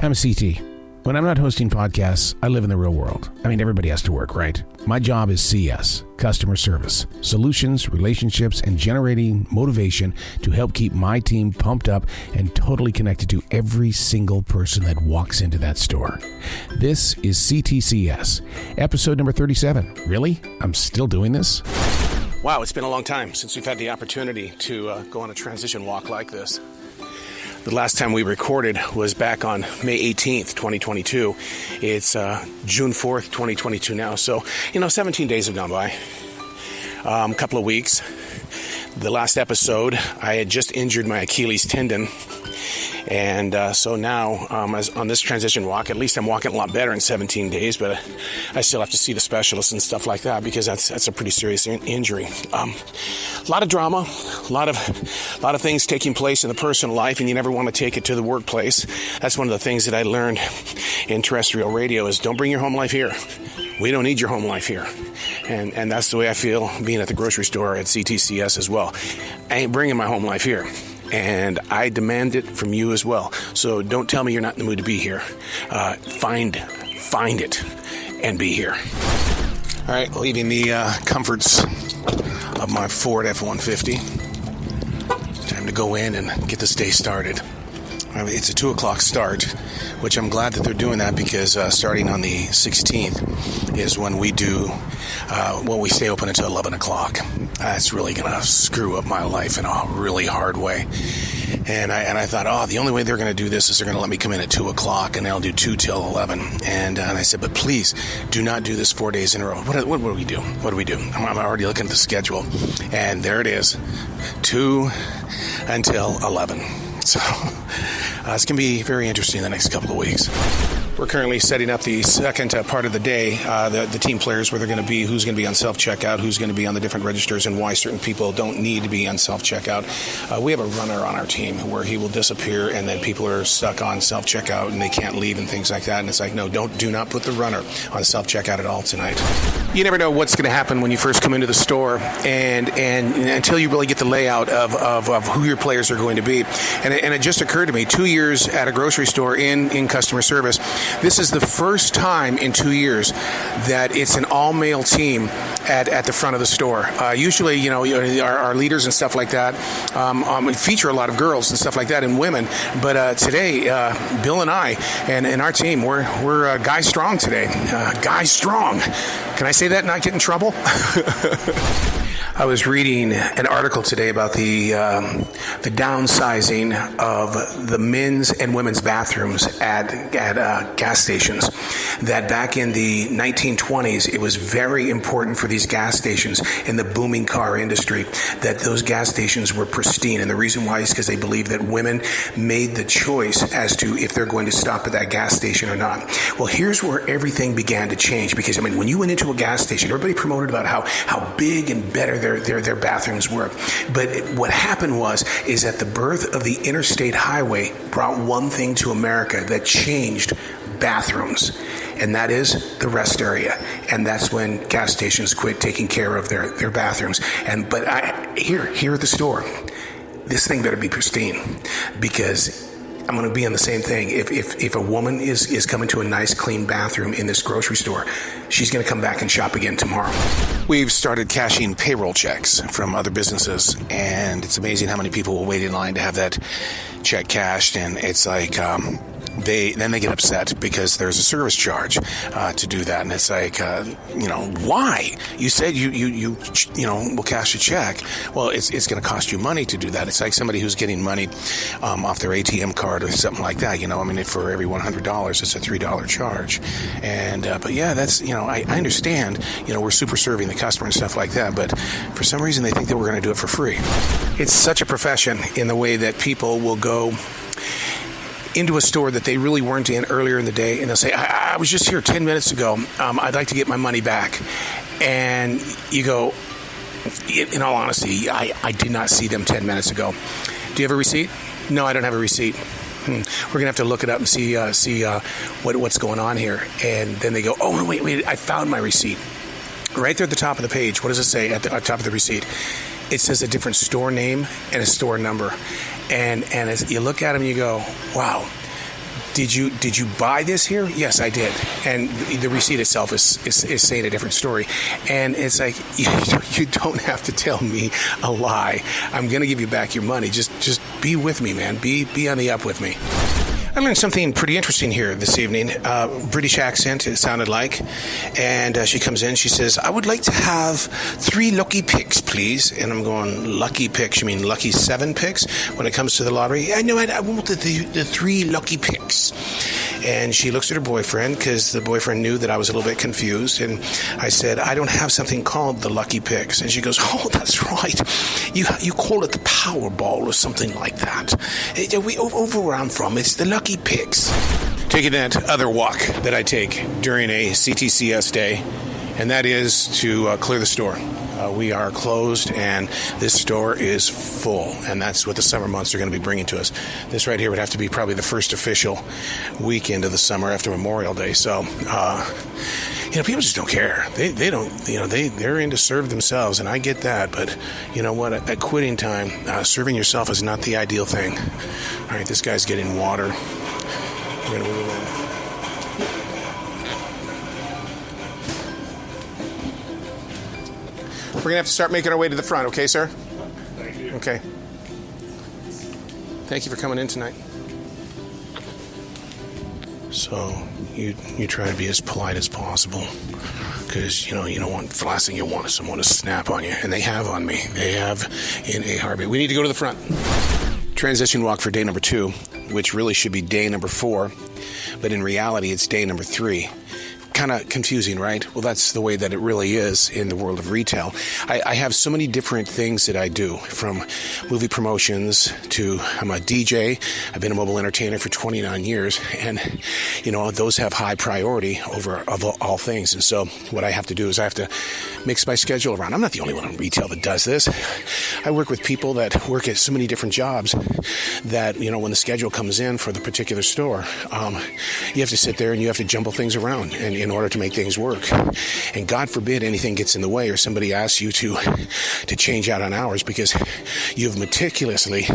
I'm CT. When I'm not hosting podcasts, I live in the real world. I mean, everybody has to work, right? My job is CS, customer service, solutions, relationships, and generating motivation to help keep my team pumped up and totally connected to every single person that walks into that store. This is C.T.C.S, episode number 37. Really? I'm still doing this? Wow, it's been a long time since we've had the opportunity to go on a transition walk like this. The last time we recorded was back on May 18th, 2022. It's June 4th, 2022 now. So, 17 days have gone by. A couple of weeks. The last episode, I had just injured my Achilles tendon. And so now, as on this transition walk, at least I'm walking a lot better in 17 days, but I still have to see the specialist and stuff like that because that's a pretty serious injury. A lot of drama, a lot of things taking place in the personal life, and you never want to take it to the workplace. That's one of the things that I learned in terrestrial radio is don't bring your home life here. We don't need your home life here. And that's the way I feel being at the grocery store at C.T.C.S. as well. I ain't bringing my home life here. And I demand it from you as well. So don't tell me you're not in the mood to be here. Find it and be here. All right, leaving the comforts of my Ford F-150. Time to go in and get this day started. It's a 2 o'clock start, which I'm glad that they're doing that because starting on the 16th is when we do, we stay open until 11 o'clock. That's really going to screw up my life in a really hard way. And I thought, the only way they're going to do this is they're going to let me come in at 2 o'clock and they'll do 2 till 11. And I said, but please do not do this 4 days in a row. What do we do? What do we do? I'm already looking at the schedule. And there it is, 2 until 11. So it's going to be very interesting the next couple of weeks. We're currently setting up the second part of the day, the team players, where they're going to be, who's going to be on self-checkout, who's going to be on the different registers, and why certain people don't need to be on self-checkout. We have a runner on our team where he will disappear, and then people are stuck on self-checkout, and they can't leave and things like that. And it's like, no, do not put the runner on self-checkout at all tonight. You never know what's going to happen when you first come into the store, and until you really get the layout of who your players are going to be. And it just occurred to me, 2 years at a grocery store in customer service, this is the first time in 2 years that it's an all-male team at the front of the store. Usually, our leaders and stuff like that feature a lot of girls and stuff like that and women. But today, Bill and I and our team, we're guy strong today. Guy strong. Can I say that and not get in trouble? I was reading an article today about the downsizing of the men's and women's bathrooms at gas stations. That back in the 1920s, it was very important for these gas stations in the booming car industry that those gas stations were pristine. And the reason why is because they believed that women made the choice as to if they're going to stop at that gas station or not. Well, here's where everything began to change because, when you went into a gas station, everybody promoted about how big and better their bathrooms were. But what happened is that the birth of the interstate highway brought one thing to America that changed bathrooms, and that is the rest area. And that's when gas stations quit taking care of their bathrooms. But here at the store, this thing better be pristine because I'm going to be on the same thing. If a woman is coming to a nice, clean bathroom in this grocery store, she's going to come back and shop again tomorrow. We've started cashing payroll checks from other businesses, and it's amazing how many people will wait in line to have that check cashed, and it's like they get upset because there's a service charge to do that, and it's like, why? You said you will cash a check. Well, it's going to cost you money to do that. It's like somebody who's getting money off their ATM card or something like that. For every $100, it's a $3 charge. And but yeah, that's I understand. We're super serving the customer and stuff like that, but for some reason they think that we're going to do it for free. It's such a profession in the way that people will go into a store that they really weren't in earlier in the day, and they'll say, I was just here 10 minutes ago. I'd like to get my money back. And you go, in all honesty, I did not see them 10 minutes ago. Do you have a receipt? No, I don't have a receipt. We're going to have to look it up and see what's going on here. And then they go, oh, no, wait, I found my receipt. Right there at the top of the page, what does it say at the top of the receipt? It says a different store name and a store number. And as you look at them, you go, wow, did you buy this here? Yes, I did. And the receipt itself is saying a different story. And it's like, you don't have to tell me a lie. I'm going to give you back your money. Just be with me, man. Be on the up with me. I learned something pretty interesting here this evening. British accent, it sounded like. And she comes in, she says, I would like to have 3 lucky picks, please. And I'm going, lucky picks? You mean lucky 7 picks when it comes to the lottery? I know, I want the 3 lucky picks. And she looks at her boyfriend, because the boyfriend knew that I was a little bit confused. And I said, I don't have something called the lucky picks. And she goes, oh, that's right. You call it the Powerball or something like that. Over where I'm from, it's the lucky picks. Taking that other walk that I take during a C.T.C.S. day, and that is to clear the store. We are closed, and this store is full, and that's what the summer months are going to be bringing to us. This right here would have to be probably the first official weekend of the summer after Memorial Day. So, people just don't care. They don't, they're in to serve themselves, and I get that. But you know what? At quitting time, serving yourself is not the ideal thing. All right, this guy's getting water. We're going to move in. We're going to have to start making our way to the front, okay, sir? Thank you. Okay. Thank you for coming in tonight. So, you try to be as polite as possible, because, you don't want, the last thing you want is someone to snap on you, and they have on me. They have in a heartbeat. We need to go to the front. Transition walk for day number 2, which really should be day number 4, but in reality, it's day number 3. Kind of confusing, right? Well, that's the way that it really is in the world of retail. I have so many different things that I do, from movie promotions to I'm a DJ. I've been a mobile entertainer for 29 years, and those have high priority over all things. And so what I have to do is I have to mix my schedule around. I'm not the only one in retail that does this. I work with people that work at so many different jobs that when the schedule comes in for the particular store, you have to sit there and you have to jumble things around and in order to make things work. And God forbid anything gets in the way or somebody asks you to change out on hours, because you've meticulously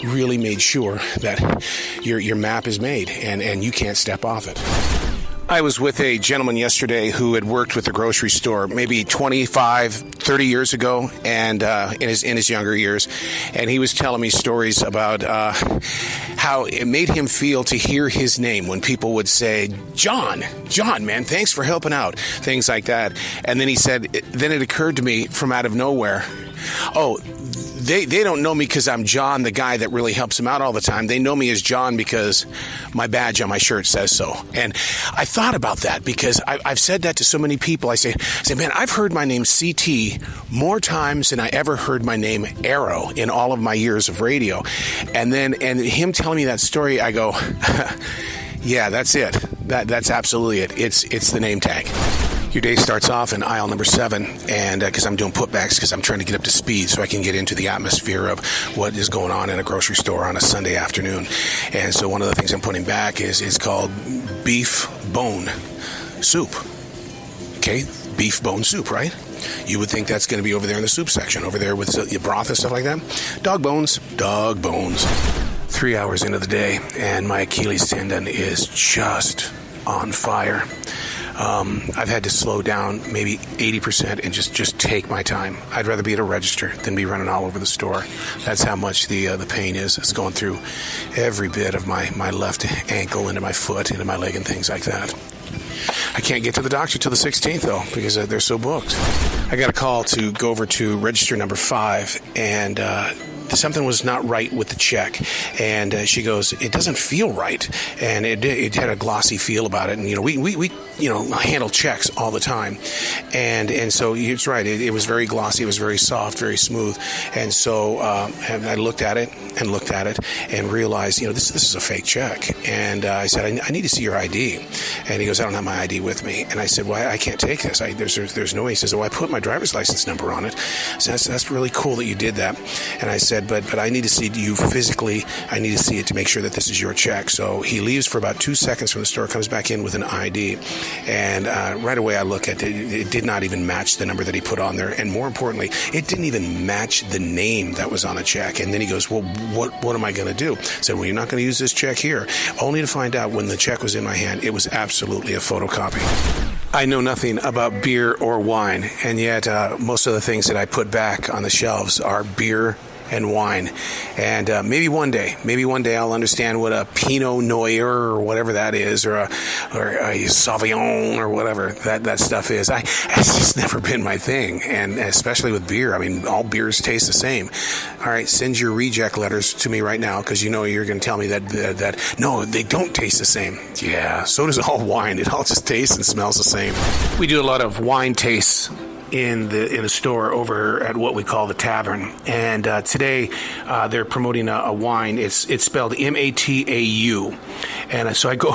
really made sure that your map is made and you can't step off it. I was with a gentleman yesterday who had worked with the grocery store maybe 25, 30 years ago, and in his younger years, and he was telling me stories about how it made him feel to hear his name when people would say, John, man, thanks for helping out, things like that. And then he said, then it occurred to me from out of nowhere, oh, they don't know me because I'm John, the guy that really helps them out all the time. They know me as John because my badge on my shirt says so. And I thought about that because I've said that to so many people. I say, man, I've heard my name CT more times than I ever heard my name Arrow in all of my years of radio. And him telling me that story, I go, yeah, that's it. That's absolutely it. It's the name tag. Your day starts off in aisle number 7, and because I'm doing putbacks because I'm trying to get up to speed so I can get into the atmosphere of what is going on in a grocery store on a Sunday afternoon. And so one of the things I'm putting back is called beef bone soup. Okay, beef bone soup, right? You would think that's going to be over there in the soup section, over there with your broth and stuff like that. Dog bones. 3 hours into the day, and my Achilles tendon is just on fire. I've had to slow down maybe 80% and just take my time. I'd rather be at a register than be running all over the store. That's how much the pain is. It's going through every bit of my left ankle, into my foot, into my leg, and things like that. I can't get to the doctor till the 16th, though, because they're so booked. I got a call to go over to register number 5, and something was not right with the check, and she goes, it doesn't feel right, and it had a glossy feel about it, and we handle checks all the time, and so it's right, it was very glossy, it was very soft, very smooth, and so and I looked at it and realized this is a fake check, and I said, I need to see your ID, and he goes, I don't have my ID with me, and I said, well, I can't take this, there's no way. He says, well, I put my driver's license number on it. So that's really cool that you did that. And I said, said, but I need to see you physically. I need to see it to make sure that this is your check. So he leaves for about 2 seconds from the store, comes back in with an ID. And right away I look at it. It did not even match the number that he put on there. And more importantly, it didn't even match the name that was on the check. And then he goes, well, what am I going to do? I said, well, you're not going to use this check here. Only to find out when the check was in my hand, it was absolutely a photocopy. I know nothing about beer or wine, and yet most of the things that I put back on the shelves are beer and wine. And maybe one day I'll understand what a Pinot Noir or whatever that is, or a Sauvignon or whatever that stuff is. It's just never been my thing, and especially with beer. I mean, all beers taste the same. All right, send your reject letters to me right now, because you know you're going to tell me that no, they don't taste the same. Yeah, so does all wine. It all just tastes and smells the same. We do a lot of wine tastes in the store over at what we call the Tavern, and today they're promoting a wine. It's spelled Matau, and so I go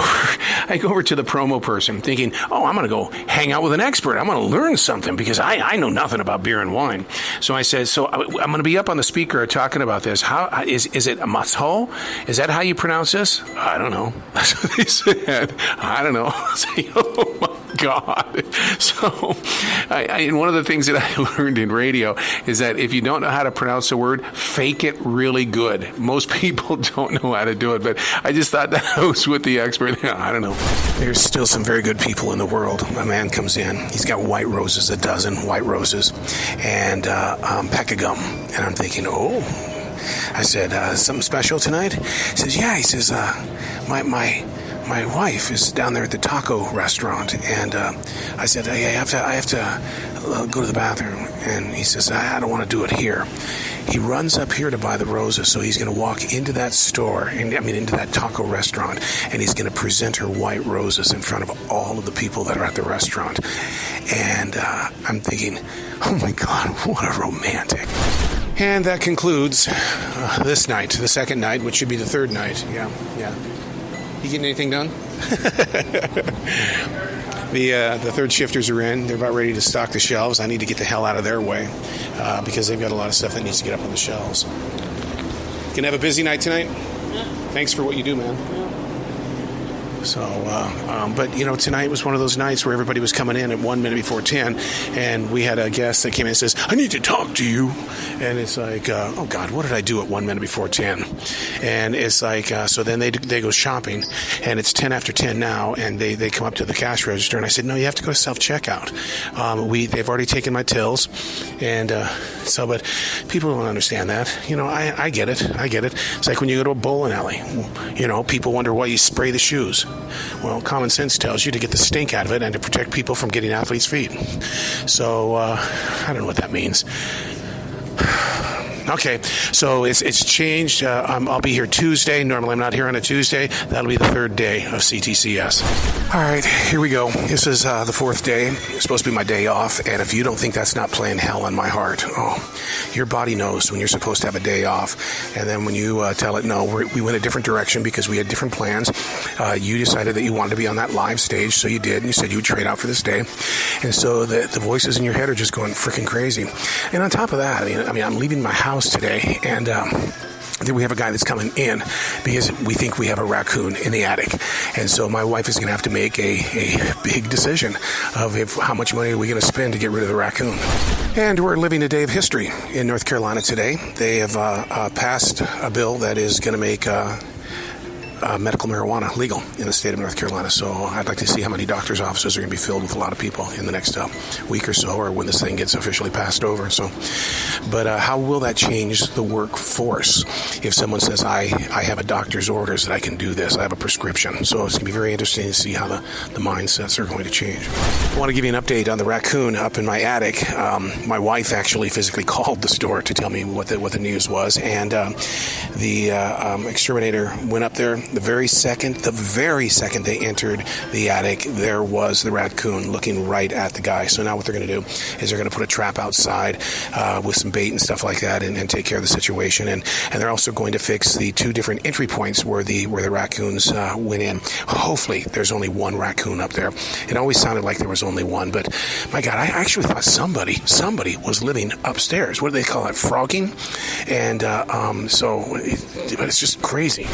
over to the promo person thinking, oh, I'm going to go hang out with an expert. I'm going to learn something, because I know nothing about beer and wine. So I said, so I'm going to be up on the speaker talking about this. How is it a Matau? Is that how you pronounce this? I don't know. That's what they said. I don't know. I was like, oh my God. So and one of the things that I learned in radio is that if you don't know how to pronounce a word, fake it really good. Most people don't know how to do it, but I just thought that I was with the expert. I don't know. There's still some very good people in the world. A man comes in. He's got white roses, a dozen white roses, and a pack of gum. And I'm thinking, oh. I said, something special tonight? He says, yeah. He says, my wife is down there at the taco restaurant, and I said, hey, I have to go to the bathroom. And he says, I don't want to do it here. He runs up here to buy the roses, so he's going to walk into that store, into that taco restaurant, and he's going to present her white roses in front of all of the people that are at the restaurant. And I'm thinking, oh my God, what a romantic. And that concludes this night, the second night, which should be the third night. Yeah. You getting anything done? The third shifters are in. They're about ready to stock the shelves. I need to get the hell out of their way because they've got a lot of stuff that needs to get up on the shelves. Gonna have a busy night tonight? Yeah. Thanks for what you do, man. Yeah. So, but tonight was one of those nights where everybody was coming in at 1 minute before 10, and we had a guest that came in and says, I need to talk to you. And it's like, oh God, what did I do at 1 minute before 10? And it's like, so then they go shopping, and it's 10 after 10 now, and they come up to the cash register, and I said, no, you have to go to self-checkout. They've already taken my tills, and but people don't understand that. I get it. It's like when you go to a bowling alley, people wonder why you spray the shoes. Well, common sense tells you to get the stink out of it and to protect people from getting athlete's feet. So, I don't know what that means. Okay, so it's changed. I'll be here Tuesday. Normally I'm not here on a Tuesday. That'll be the third day of C.T.C.S. All right, here we go. This is the fourth day. It's supposed to be my day off, and if you don't think that's not playing hell on my heart, your body knows when you're supposed to have a day off, and then when you tell it, no, we went a different direction because we had different plans, you decided that you wanted to be on that live stage, so you did, and you said you would trade out for this day, and so the voices in your head are just going freaking crazy. And on top of that, I'm leaving my house today, and then we have a guy that's coming in because we think we have a raccoon in the attic, and so my wife is going to have to make a big decision of how much money are we going to spend to get rid of the raccoon. And we're living a day of history in North Carolina today. They have passed a bill that is going to make medical marijuana legal in the state of North Carolina. So I'd like to see how many doctors' offices are going to be filled with a lot of people in the next week or so, or when this thing gets officially passed over. So, but how will that change the workforce? If someone says, I have a doctor's orders that I can do this, I have a prescription. So it's going to be very interesting to see how the mindsets are going to change. I want to give you an update on the raccoon up in my attic. My wife actually physically called the store to tell me what the news was, and the exterminator went up there The very second they entered the attic, there was the raccoon looking right at the guy. So now what they're going to do is they're going to put a trap outside with some bait and stuff like that and take care of the situation. And they're also going to fix the two different entry points where the raccoons went in. Hopefully there's only one raccoon up there. It always sounded like there was only one, but my God, I actually thought somebody was living upstairs. What do they call it? Frogging? And but it's just crazy.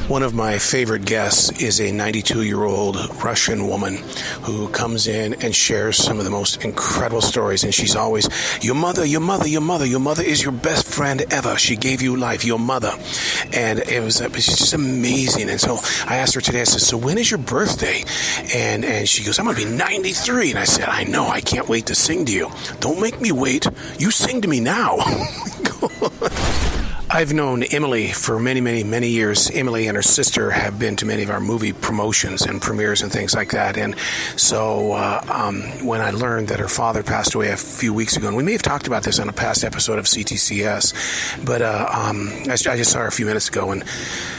One of my favorite guests is a 92-year-old Russian woman who comes in and shares some of the most incredible stories. And she's always, your mother is your best friend ever. She gave you life, your mother. And it's just amazing. And so I asked her today, I said, so when is your birthday? And she goes, I'm going to be 93. And I said, I know, I can't wait to sing to you. Don't make me wait. You sing to me now. I've known Emily for many, many, many years. Emily and her sister have been to many of our movie promotions and premieres and things like that. And so when I learned that her father passed away a few weeks ago, and we may have talked about this on a past episode of C.T.C.S., but I just saw her a few minutes ago, and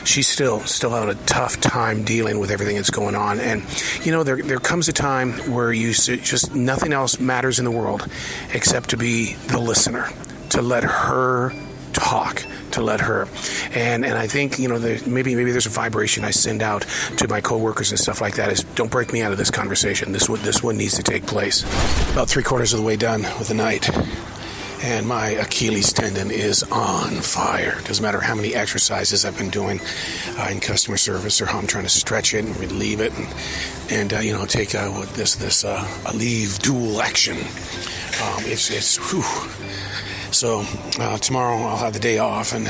she's still having a tough time dealing with everything that's going on. And, you know, there comes a time where just nothing else matters in the world except to be the listener, to let her talk, to let her. And I think, you know, maybe there's a vibration I send out to my coworkers and stuff like that is, don't break me out of this conversation. This one needs to take place. About 3/4 of the way done with the night, and my Achilles tendon is on fire. Doesn't matter how many exercises I've been doing in customer service or how I'm trying to stretch it and relieve it and you know, take this Aleve dual action. It's whew. So tomorrow I'll have the day off and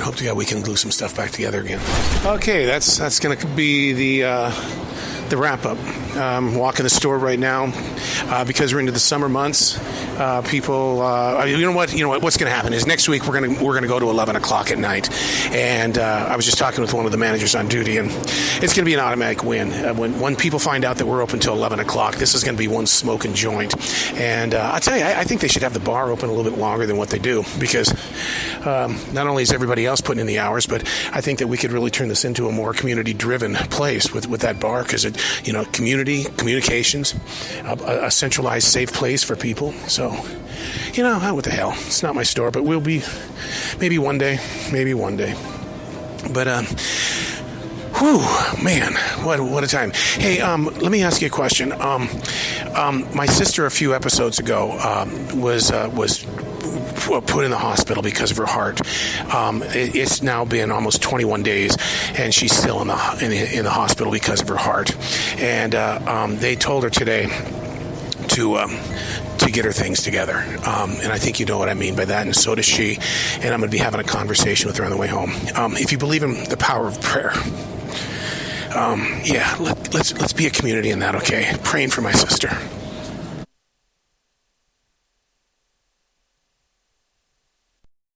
hope to God we can glue some stuff back together again. Okay, that's going to be the wrap up. I'm walking the store right now because we're into the summer months. People, you know what? What's going to happen is next week we're going to go to 11 o'clock at night, and I was just talking with one of the managers on duty, and it's going to be an automatic win. When people find out that we're open till 11 o'clock, this is going to be one smoking joint. And I'll tell you, I think they should have the bar open a little bit longer than what they do, because not only is everybody else putting in the hours, but I think that we could really turn this into a more community-driven place with that bar, because it, you know, communications, a centralized, safe place for people. So, you know, what the hell? It's not my store, but we'll be maybe one day. But, whew, man, what a time. Hey, let me ask you a question. My sister a few episodes ago was put in the hospital because of her heart. It's now been almost 21 days, and she's still in the hospital because of her heart. And they told her today to get her things together. And I think you know what I mean by that, and so does she. And I'm going to be having a conversation with her on the way home. If you believe in the power of prayer, let's be a community in that, okay? Praying for my sister.